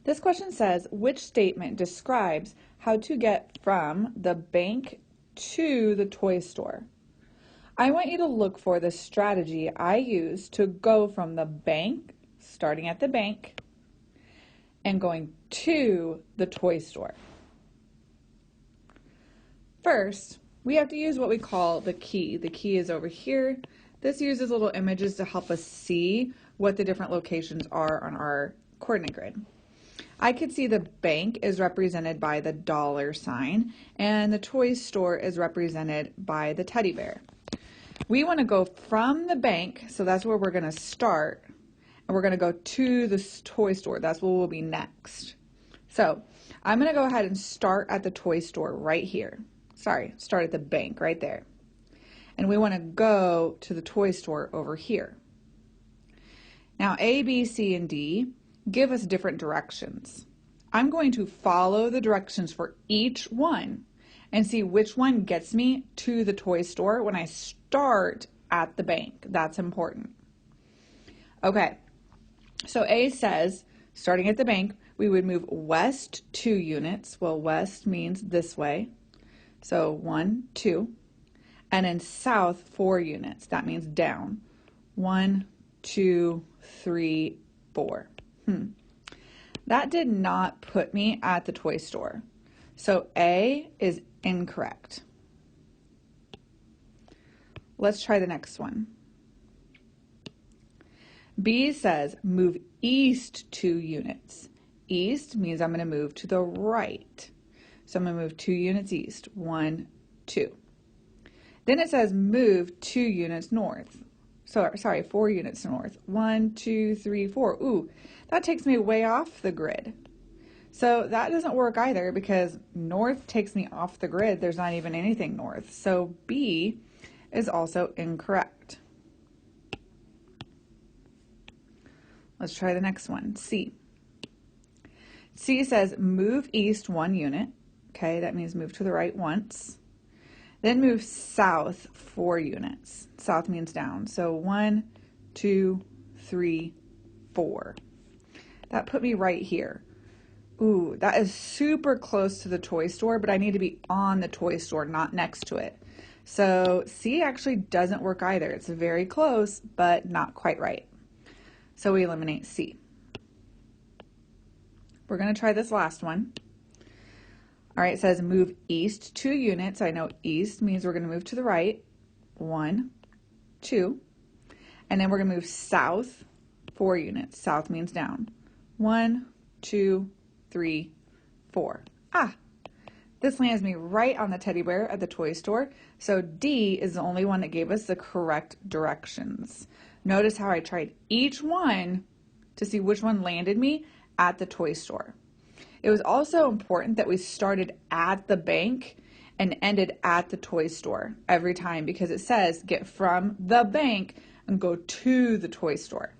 This question says, which statement describes how to get from the bank to the toy store? I want you to look for the strategy I use to go from the bank, starting at the bank, and going to the toy store. First, we have to use what we call the key. The key is over here. This uses little images to help us see what the different locations are on our coordinate grid. I could see the bank is represented by the $sign, and the toy store is represented by the teddy bear. We want to go from the bank, so that's where we're going to start, and we're going to go to the toy store. That's where we'll be next. So I'm going to go ahead and start at the toy store right here. Start at the bank right there. And we want to go to the toy store over here. Now A, B, C, and D give us different directions. I'm going to follow the directions for each one and see which one gets me to the toy store when I start at the bank. That's important. Okay, so A says, starting at the bank, we would move west 2 units. Well, west means this way. So 1, 2. And then south 4 units. That means down. 1, 2, 3, 4. That did not put me at the toy store. So A is incorrect. Let's try the next one. B says move east 2 units. East means I'm going to move to the right. So I'm going to move 2 units east. 1, 2. Then it says move 2 units north. So, 4 units north. 1, 2, 3, 4. Ooh, that takes me way off the grid. So that doesn't work either because north takes me off the grid. There's not even anything north. So B is also incorrect. Let's try the next one, C. C says move east 1 unit. Okay, that means move to the right once. Then move south 4 units. South means down. So 1, 2, 3, 4. That put me right here. Ooh, that is super close to the toy store, but I need to be on the toy store, not next to it. So C actually doesn't work either. It's very close, but not quite right. So we eliminate C. We're going to try this last one. All right, it says move east 2 units. I know east means we're going to move to the right. 1, 2. And then we're going to move south 4 units. South means down. 1, 2, 3, 4. This lands me right on the teddy bear at the toy store. So D is the only one that gave us the correct directions. Notice how I tried each one to see which one landed me at the toy store. It was also important that we started at the bank and ended at the toy store every time because it says get from the bank and go to the toy store.